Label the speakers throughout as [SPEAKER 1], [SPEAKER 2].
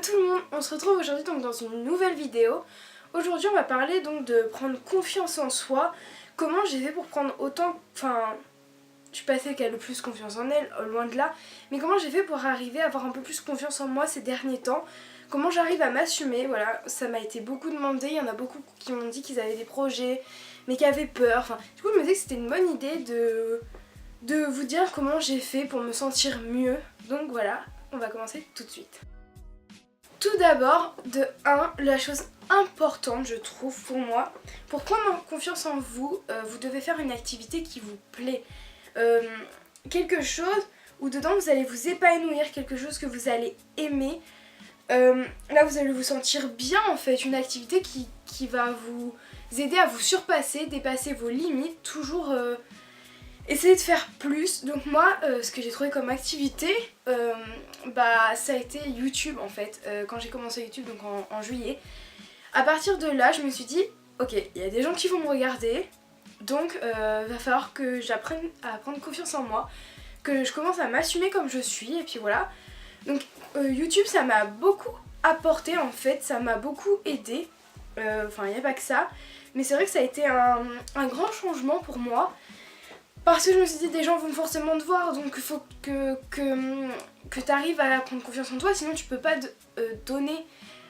[SPEAKER 1] tout le monde, on se retrouve aujourd'hui donc dans une nouvelle vidéo. Aujourd'hui on va parler donc de prendre confiance en soi. Comment j'ai fait pour prendre autant... Enfin, je suis pas celle qui a le plus confiance en elle, loin de là. Mais comment j'ai fait pour arriver à avoir un peu plus confiance en moi ces derniers temps. Comment j'arrive à m'assumer, voilà, ça m'a été beaucoup demandé. Il y en a beaucoup qui m'ont dit qu'ils avaient des projets, mais qui avaient peur. Enfin, du coup je me disais que c'était une bonne idée de vous dire comment j'ai fait pour me sentir mieux. Donc voilà, on va commencer tout de suite. Tout d'abord, de 1, la chose importante je trouve pour moi, pour prendre confiance en vous, vous devez faire une activité qui vous plaît. Quelque chose où dedans vous allez vous épanouir, quelque chose que vous allez aimer. Là vous allez vous sentir bien en fait, une activité qui va vous aider à vous surpasser, dépasser vos limites, toujours essayer de faire plus. Donc moi ce que j'ai trouvé comme activité, ça a été YouTube en fait, quand j'ai commencé YouTube donc en juillet. À partir de là je me suis dit ok, il y a des gens qui vont me regarder, donc va falloir que j'apprenne à prendre confiance en moi, que je commence à m'assumer comme je suis et puis voilà. Donc YouTube ça m'a beaucoup apporté en fait, ça m'a beaucoup aidé, enfin il n'y a pas que ça, mais c'est vrai que ça a été un grand changement pour moi. Parce que je me suis dit des gens vont forcément te voir, donc il faut que tu arrives à prendre confiance en toi, sinon tu peux pas donner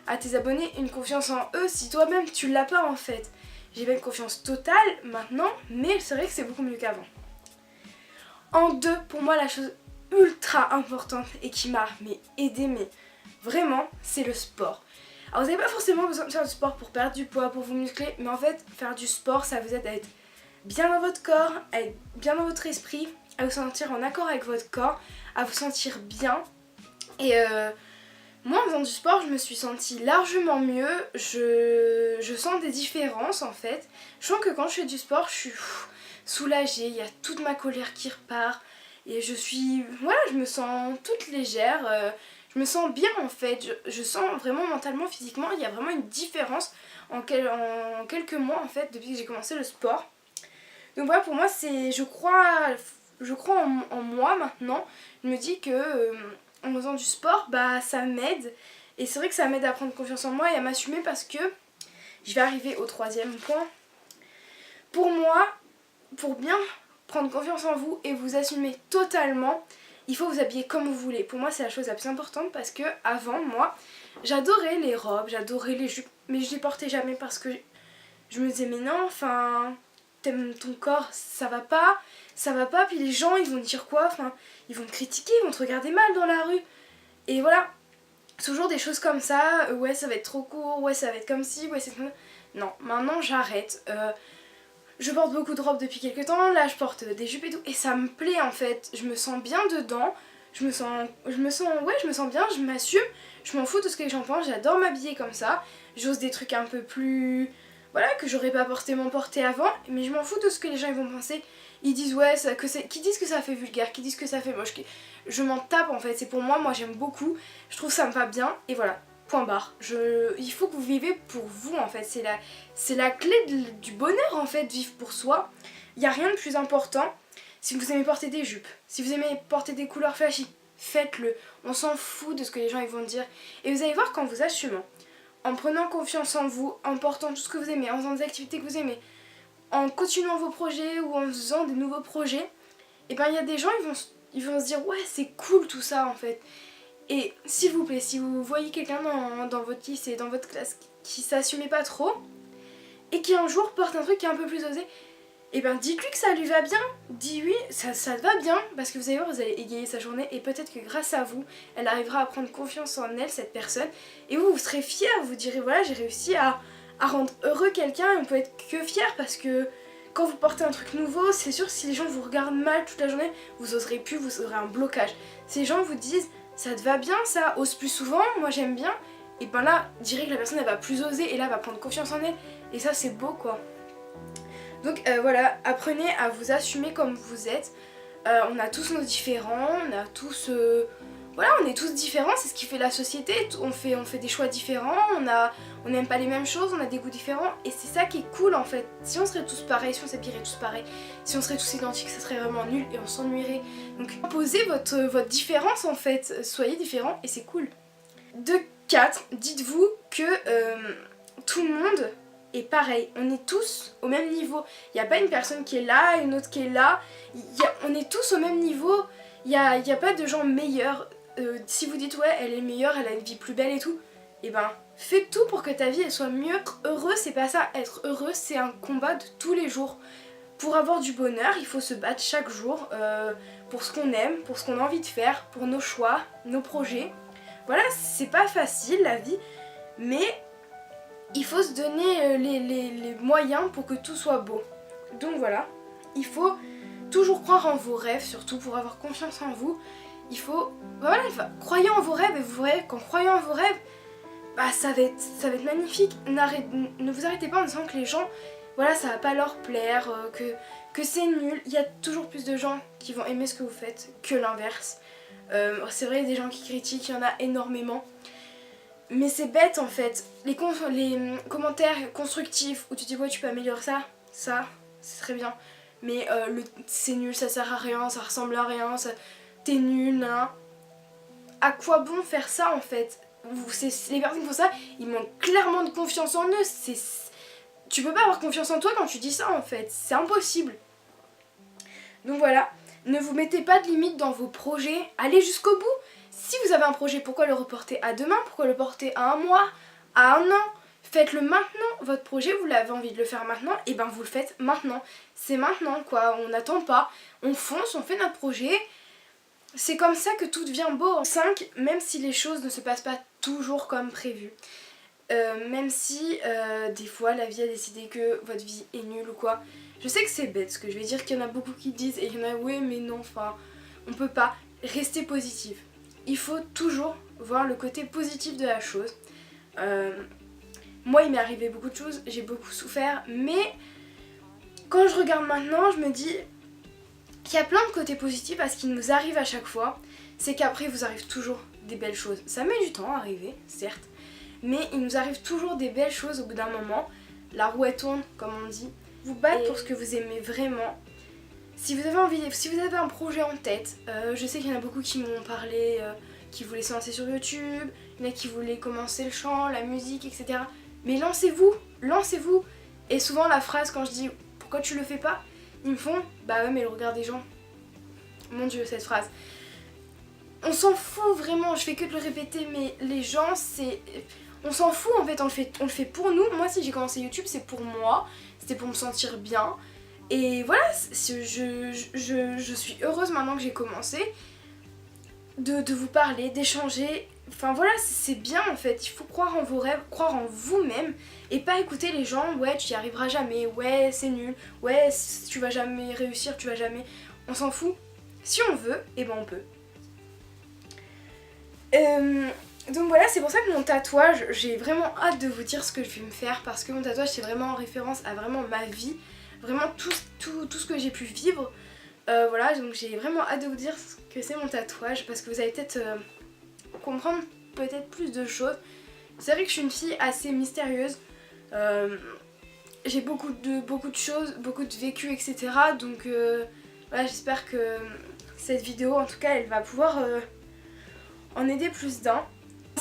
[SPEAKER 1] à tes abonnés une confiance en eux si toi-même tu l'as pas en fait. J'ai pas une confiance totale maintenant, mais c'est vrai que c'est beaucoup mieux qu'avant. En 2, pour moi la chose ultra importante et qui m'a aidé, mais vraiment, c'est le sport. Alors vous n'avez pas forcément besoin de faire du sport pour perdre du poids, pour vous muscler, mais en fait faire du sport ça vous aide à être bien dans votre corps, à être bien dans votre esprit, à vous sentir en accord avec votre corps, à vous sentir bien. Et moi en faisant du sport je me suis sentie largement mieux, je sens des différences en fait. Je sens que quand je fais du sport je suis soulagée, il y a toute ma colère qui repart et je me sens toute légère, je me sens bien en fait, je sens vraiment mentalement, physiquement, il y a vraiment une différence en quelques mois en fait depuis que j'ai commencé le sport. Donc voilà, pour moi c'est, je crois en moi maintenant. Je me dis que en faisant du sport ça m'aide, et c'est vrai que ça m'aide à prendre confiance en moi et à m'assumer, parce que je vais arriver au 3e point. Pour moi, pour bien prendre confiance en vous et vous assumer totalement, il faut vous habiller comme vous voulez. Pour moi c'est la chose la plus importante, parce que avant moi j'adorais les robes, j'adorais les jupes, mais je les portais jamais parce que je me disais mais non, enfin t'aimes ton corps, ça va pas, puis les gens ils vont te dire quoi, enfin ils vont te critiquer, ils vont te regarder mal dans la rue, et voilà, toujours des choses comme ça, ouais ça va être trop court, ouais ça va être comme ci, ouais c'est comme... Non, maintenant j'arrête, je porte beaucoup de robes depuis quelques temps, là je porte des jupes et tout, et ça me plaît en fait, je me sens bien dedans, je me sens bien, je m'assume, je m'en fous de ce que les gens pensent, j'adore m'habiller comme ça, j'ose des trucs un peu plus... Voilà, que j'aurais pas forcément porté avant, mais je m'en fous de ce que les gens ils vont penser. Ils disent ouais, qui disent que ça fait vulgaire, qui disent que ça fait moche, je m'en tape en fait, c'est pour moi j'aime beaucoup, je trouve ça me va bien, et voilà, point barre. Il faut que vous vivez pour vous en fait, c'est la clé du bonheur en fait, vivre pour soi. Il n'y a rien de plus important. Si vous aimez porter des jupes, si vous aimez porter des couleurs flashy, faites-le, on s'en fout de ce que les gens ils vont dire, et vous allez voir qu'en vous assumant, en prenant confiance en vous, en portant tout ce que vous aimez, en faisant des activités que vous aimez, en continuant vos projets ou en faisant des nouveaux projets, et il y a des gens, ils vont se dire ouais c'est cool tout ça en fait. Et s'il vous plaît, si vous voyez quelqu'un dans votre lycée, dans votre classe qui s'assumait pas trop, et qui un jour porte un truc qui est un peu plus osé, et dites-lui que ça lui va bien, dis-lui ça te va bien, parce que vous allez voir, vous allez égayer sa journée, et peut-être que grâce à vous, elle arrivera à prendre confiance en elle, cette personne, et vous serez fiers, vous direz voilà j'ai réussi à rendre heureux quelqu'un, et on peut être que fiers, parce que quand vous portez un truc nouveau, c'est sûr si les gens vous regardent mal toute la journée, vous oserez plus, vous aurez un blocage. Si les gens vous disent ça te va bien ça, ose plus souvent, moi j'aime bien, et là, direct la personne elle va plus oser, et là elle va prendre confiance en elle, et ça c'est beau quoi. Donc voilà, apprenez à vous assumer comme vous êtes. On a tous nos différents, on a tous... on est tous différents, c'est ce qui fait la société. On fait des choix différents, on n'aime pas les mêmes choses, on a des goûts différents. Et c'est ça qui est cool en fait. Si on serait tous pareils, si on s'habillerait tous pareils, si on serait tous identiques, ça serait vraiment nul et on s'ennuierait. Donc posez votre différence en fait, soyez différents et c'est cool. De 4, dites-vous que tout le monde est pareil. On est tous au même niveau. Il n'y a pas une personne qui est là, une autre qui est là. On est tous au même niveau. Il n'y a pas de gens meilleurs. Si vous dites ouais, elle est meilleure, elle a une vie plus belle et tout, et ben fais tout pour que ta vie elle soit mieux. Être heureux, c'est pas ça. Être heureux, c'est un combat de tous les jours. Pour avoir du bonheur, il faut se battre chaque jour pour ce qu'on aime, pour ce qu'on a envie de faire, pour nos choix, nos projets. Voilà, c'est pas facile la vie, mais il faut se donner les moyens pour que tout soit beau. Donc voilà, il faut toujours croire en vos rêves, surtout pour avoir confiance en vous. Il faut, voilà, croyez en vos rêves et vous verrez qu'en croyant en vos rêves, bah ça va être magnifique. Ne vous arrêtez pas en disant que les gens, voilà, ça va pas leur plaire, que c'est nul. Il y a toujours plus de gens qui vont aimer ce que vous faites que l'inverse. C'est vrai, des gens qui critiquent, il y en a énormément. Mais c'est bête en fait. Les commentaires constructifs où tu dis ouais tu peux améliorer ça c'est très bien. Mais c'est nul, ça sert à rien, ça ressemble à rien, t'es nul, hein. À quoi bon faire ça en fait? Les personnes qui font ça, ils manquent clairement de confiance en eux. Tu peux pas avoir confiance en toi quand tu dis ça en fait, c'est impossible. Donc voilà, ne vous mettez pas de limites dans vos projets, allez jusqu'au bout. Si vous avez un projet, pourquoi le reporter à demain? Pourquoi le porter à un mois? À un an? Faites-le maintenant, votre projet, vous l'avez envie de le faire maintenant, et ben vous le faites maintenant. C'est maintenant quoi, on n'attend pas, on fonce, on fait notre projet. C'est comme ça que tout devient beau. 5, même si les choses ne se passent pas toujours comme prévu. Même si des fois la vie a décidé que votre vie est nulle ou quoi. Je sais que c'est bête ce que je vais dire, qu'il y en a beaucoup qui disent, et il y en a oui mais non, enfin on peut pas. Rester positif. Il faut toujours voir le côté positif de la chose. Moi il m'est arrivé beaucoup de choses, j'ai beaucoup souffert, mais quand je regarde maintenant je me dis qu'il y a plein de côtés positifs à ce qui nous arrive à chaque fois. C'est qu'après il vous arrive toujours des belles choses. Ça met du temps à arriver, certes, mais il nous arrive toujours des belles choses au bout d'un moment. La roue elle tourne comme on dit. Vous battre pour ce que vous aimez vraiment. Si vous avez un projet en tête, je sais qu'il y en a beaucoup qui m'ont parlé, qui voulaient se lancer sur YouTube, il y en a qui voulaient commencer le chant, la musique, etc. Mais lancez-vous, lancez-vous. Et souvent la phrase quand je dis pourquoi tu le fais pas, ils me font bah ouais mais le regard des gens. Mon dieu cette phrase. On s'en fout vraiment, je fais que de le répéter, mais les gens c'est... On s'en fout en fait, on le fait pour nous. Moi si j'ai commencé YouTube c'est pour moi, c'était pour me sentir bien. Et voilà, je suis heureuse maintenant que j'ai commencé de vous parler, d'échanger. Enfin voilà, c'est bien en fait, il faut croire en vos rêves, croire en vous-même et pas écouter les gens, ouais tu y arriveras jamais, ouais c'est nul, ouais tu vas jamais réussir, tu vas jamais... On s'en fout, si on veut, et ben on peut. Donc voilà, c'est pour ça que mon tatouage, j'ai vraiment hâte de vous dire ce que je vais me faire parce que mon tatouage c'est vraiment en référence à vraiment ma vie, vraiment tout ce que j'ai pu vivre. Voilà, donc j'ai vraiment hâte de vous dire ce que c'est mon tatouage parce que vous allez peut-être comprendre peut-être plus de choses. C'est vrai que je suis une fille assez mystérieuse, j'ai beaucoup de choses, beaucoup de vécu, etc. Donc voilà, j'espère que cette vidéo en tout cas elle va pouvoir en aider plus d'un.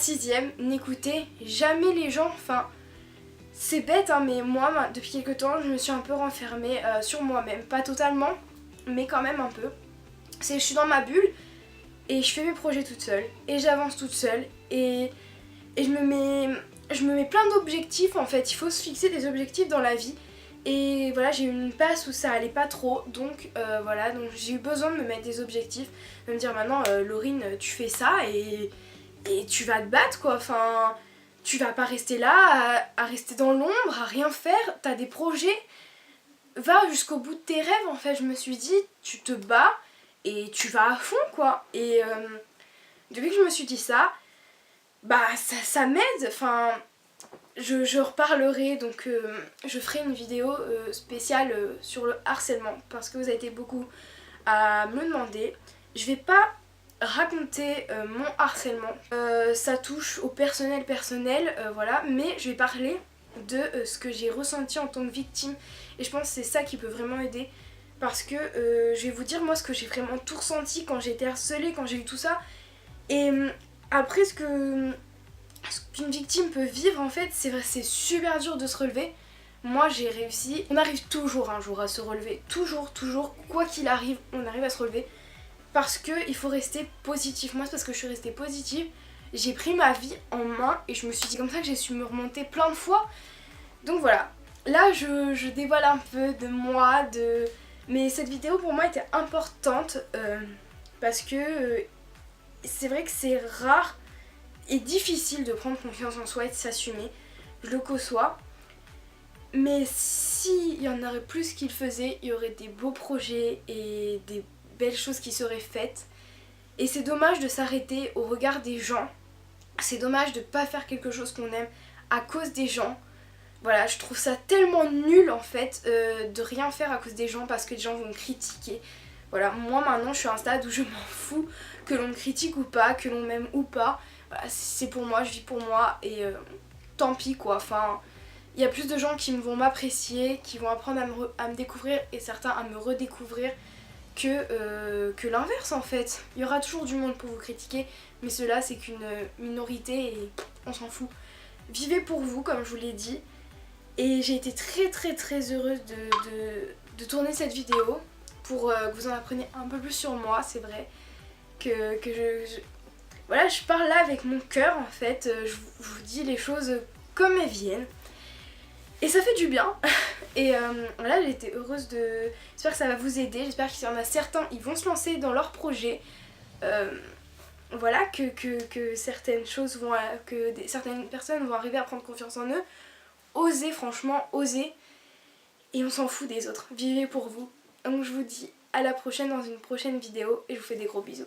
[SPEAKER 1] 6ème, n'écoutez jamais les gens, enfin c'est bête hein, mais moi depuis quelques temps je me suis un peu renfermée sur moi-même, pas totalement mais quand même un peu. Je suis dans ma bulle et je fais mes projets toute seule et j'avance toute seule et je me mets plein d'objectifs en fait, il faut se fixer des objectifs dans la vie. Et voilà, j'ai eu une passe où ça allait pas trop, donc voilà, donc j'ai eu besoin de me mettre des objectifs, de me dire maintenant Laurine tu fais ça et tu vas te battre quoi, enfin tu vas pas rester là à rester dans l'ombre, à rien faire, t'as des projets, va jusqu'au bout de tes rêves en fait. Je me suis dit tu te bats et tu vas à fond quoi. Et depuis que je me suis dit ça, bah ça m'aide, enfin je reparlerai, donc je ferai une vidéo spéciale sur le harcèlement parce que vous avez été beaucoup à me le demander. Je vais pas raconter mon harcèlement, ça touche au personnel voilà, mais je vais parler de ce que j'ai ressenti en tant que victime et je pense que c'est ça qui peut vraiment aider parce que je vais vous dire moi ce que j'ai vraiment tout ressenti quand j'ai été harcelée, quand j'ai eu tout ça et après ce que ce qu'une victime peut vivre en fait, c'est vrai, c'est super dur de se relever. Moi j'ai réussi, on arrive toujours un jour à se relever, toujours, quoi qu'il arrive, on arrive à se relever. Parce qu'il faut rester positif. Moi c'est parce que je suis restée positive, j'ai pris ma vie en main et je me suis dit comme ça que j'ai su me remonter plein de fois. Donc voilà, là je dévoile un peu de moi, mais cette vidéo pour moi était importante parce que c'est vrai que c'est rare et difficile de prendre confiance en soi et de s'assumer, je le conçois. Mais s'il y en aurait plus qui le faisaient, il y aurait des beaux projets et des belles choses qui seraient faites. Et c'est dommage de s'arrêter au regard des gens. C'est dommage de ne pas faire quelque chose qu'on aime à cause des gens. Voilà, je trouve ça tellement nul en fait de rien faire à cause des gens parce que les gens vont me critiquer. Voilà, moi maintenant je suis à un stade où je m'en fous que l'on me critique ou pas, que l'on m'aime ou pas. Voilà, c'est pour moi, je vis pour moi et tant pis quoi. Enfin, il y a plus de gens qui vont m'apprécier, qui vont apprendre à me découvrir et certains à me redécouvrir que l'inverse en fait. Il y aura toujours du monde pour vous critiquer, mais cela c'est qu'une minorité et on s'en fout. Vivez pour vous comme je vous l'ai dit. Et j'ai été très heureuse de tourner cette vidéo pour que vous en appreniez un peu plus sur moi, c'est vrai. Voilà, je parle là avec mon cœur en fait, je vous dis les choses comme elles viennent. Et ça fait du bien. Et voilà, j'ai été heureuse de... J'espère que ça va vous aider, j'espère qu'il y en a certains, ils vont se lancer dans leur projet. Voilà, que certaines choses vont... certaines personnes vont arriver à prendre confiance en eux. Osez, franchement, osez. Et on s'en fout des autres. Vivez pour vous. Donc je vous dis à la prochaine dans une prochaine vidéo et je vous fais des gros bisous.